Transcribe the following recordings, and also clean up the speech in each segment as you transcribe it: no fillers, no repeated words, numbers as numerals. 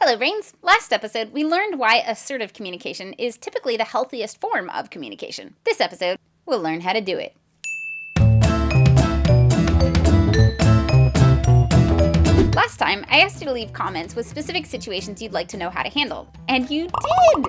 Hello, brains! Last episode, we learned why assertive communication is typically the healthiest form of communication. This episode, we'll learn how to do it. Last time, I asked you to leave comments with specific situations you'd like to know how to handle. And you did!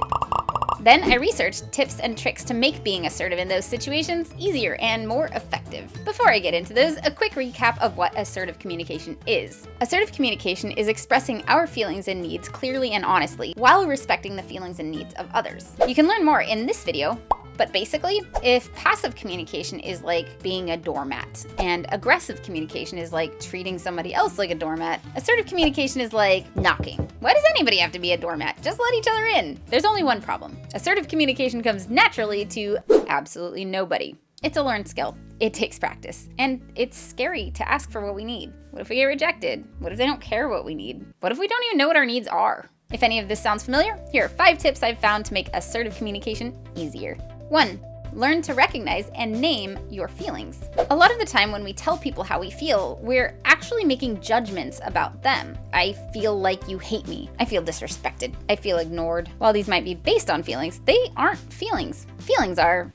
Then I researched tips and tricks to make being assertive in those situations easier and more effective. Before I get into those, a quick recap of what assertive communication is. Assertive communication is expressing our feelings and needs clearly and honestly, while respecting the feelings and needs of others. You can learn more in this video, but basically, if passive communication is like being a doormat, and aggressive communication is like treating somebody else like a doormat, assertive communication is like knocking. Why does anybody have to be a doormat? Just let each other in. There's only one problem. Assertive communication comes naturally to absolutely nobody. It's a learned skill. It takes practice. And it's scary to ask for what we need. What if we get rejected? What if they don't care what we need? What if we don't even know what our needs are? If any of this sounds familiar, here are 5 tips I've found to make assertive communication easier. 1. Learn to recognize and name your feelings. A lot of the time when we tell people how we feel, we're actually making judgments about them. I feel like you hate me. I feel disrespected. I feel ignored. While these might be based on feelings, they aren't feelings. Feelings are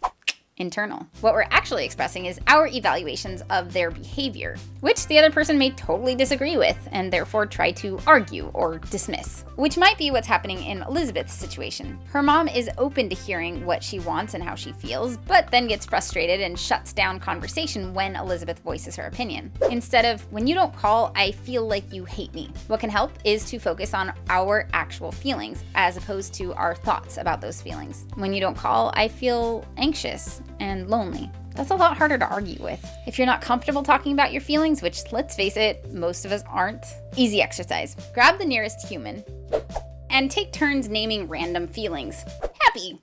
internal. What we're actually expressing is our evaluations of their behavior, which the other person may totally disagree with and therefore try to argue or dismiss, which might be what's happening in Elizabeth's situation. Her mom is open to hearing what she wants and how she feels, but then gets frustrated and shuts down conversation when Elizabeth voices her opinion. Instead of, when you don't call, I feel like you hate me. What can help is to focus on our actual feelings as opposed to our thoughts about those feelings. When you don't call, I feel anxious and lonely. That's a lot harder to argue with. If you're not comfortable talking about your feelings, which let's face it, most of us aren't, easy exercise. Grab the nearest human and take turns naming random feelings. Happy,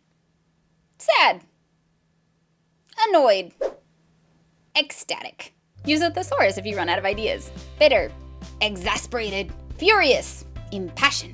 sad, annoyed, ecstatic. Use a thesaurus if you run out of ideas. Bitter, exasperated, furious, impassioned.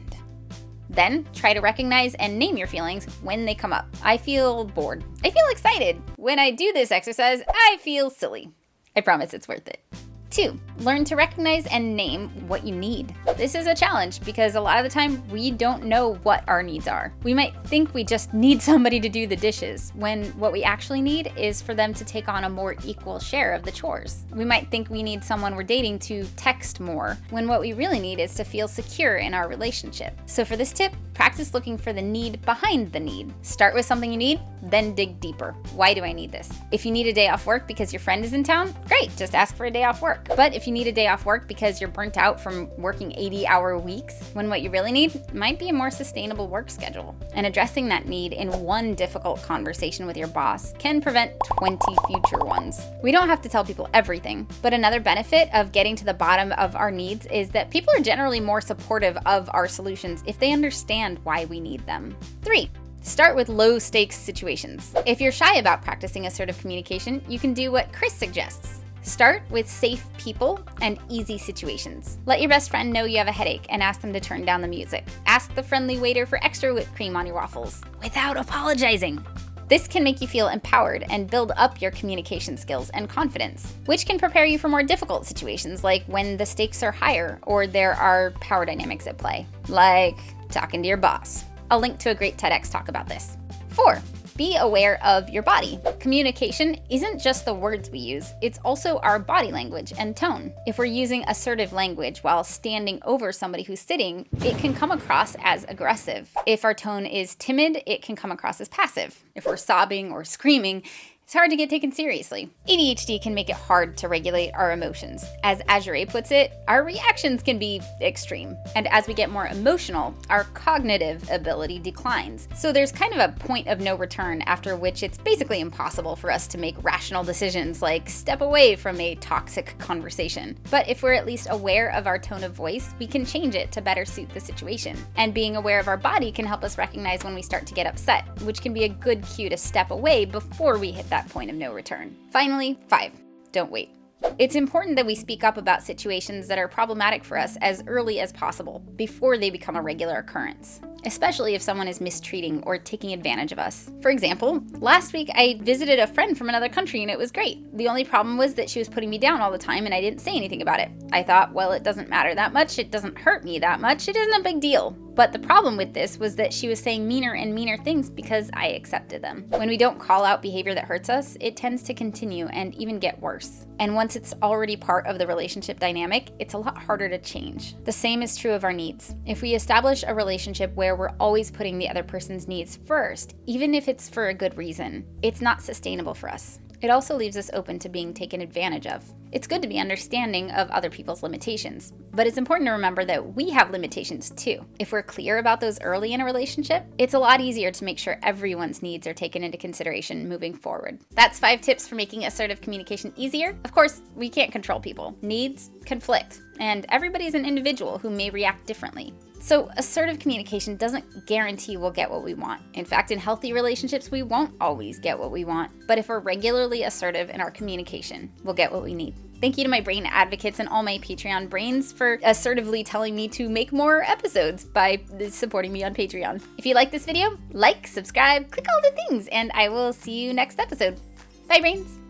Then, try to recognize and name your feelings when they come up. I feel bored. I feel excited. When I do this exercise, I feel silly. I promise it's worth it. 2. Learn to recognize and name what you need. This is a challenge because a lot of the time we don't know what our needs are. We might think we just need somebody to do the dishes, when what we actually need is for them to take on a more equal share of the chores. We might think we need someone we're dating to text more, when what we really need is to feel secure in our relationship. So for this tip, practice looking for the need behind the need. Start with something you need, then dig deeper. Why do I need this? If you need a day off work because your friend is in town, great, just ask for a day off work. But if you need a day off work because you're burnt out from working 80-hour weeks, when what you really need might be a more sustainable work schedule. And addressing that need in one difficult conversation with your boss can prevent 20 future ones. We don't have to tell people everything, but another benefit of getting to the bottom of our needs is that people are generally more supportive of our solutions if they understand why we need them. 3. Start with low-stakes situations. If you're shy about practicing assertive communication, you can do what Chris suggests. Start with safe people and easy situations. Let your best friend know you have a headache and ask them to turn down the music. Ask the friendly waiter for extra whipped cream on your waffles without apologizing. This can make you feel empowered and build up your communication skills and confidence, which can prepare you for more difficult situations like when the stakes are higher or there are power dynamics at play, like talking to your boss. I'll link to a great TEDx talk about this. 4. Be aware of your body. Communication isn't just the words we use, it's also our body language and tone. If we're using assertive language while standing over somebody who's sitting, it can come across as aggressive. If our tone is timid, it can come across as passive. If we're sobbing or screaming, it's hard to get taken seriously. ADHD can make it hard to regulate our emotions. As Azure puts it, our reactions can be extreme. And as we get more emotional, our cognitive ability declines. So there's kind of a point of no return after which it's basically impossible for us to make rational decisions like step away from a toxic conversation. But if we're at least aware of our tone of voice, we can change it to better suit the situation. And being aware of our body can help us recognize when we start to get upset, which can be a good cue to step away before we hit that point of no return. Finally, 5. Don't wait. It's important that we speak up about situations that are problematic for us as early as possible, before they become a regular occurrence, especially if someone is mistreating or taking advantage of us. For example, last week I visited a friend from another country and it was great. The only problem was that she was putting me down all the time and I didn't say anything about it. I thought, well, it doesn't matter that much, it doesn't hurt me that much, it isn't a big deal. But the problem with this was that she was saying meaner and meaner things because I accepted them. When we don't call out behavior that hurts us, it tends to continue and even get worse. And once it's already part of the relationship dynamic, it's a lot harder to change. The same is true of our needs. If we establish a relationship where we're always putting the other person's needs first, even if it's for a good reason, it's not sustainable for us. It also leaves us open to being taken advantage of. It's good to be understanding of other people's limitations, but it's important to remember that we have limitations too. If we're clear about those early in a relationship, it's a lot easier to make sure everyone's needs are taken into consideration moving forward. That's 5 tips for making assertive communication easier. Of course, we can't control people. Needs conflict, and everybody's an individual who may react differently. So assertive communication doesn't guarantee we'll get what we want. In fact, in healthy relationships, we won't always get what we want. But if we're regularly assertive in our communication, we'll get what we need. Thank you to my brain advocates and all my Patreon brains for assertively telling me to make more episodes by supporting me on Patreon. If you like this video, like, subscribe, click all the things, and I will see you next episode. Bye, brains!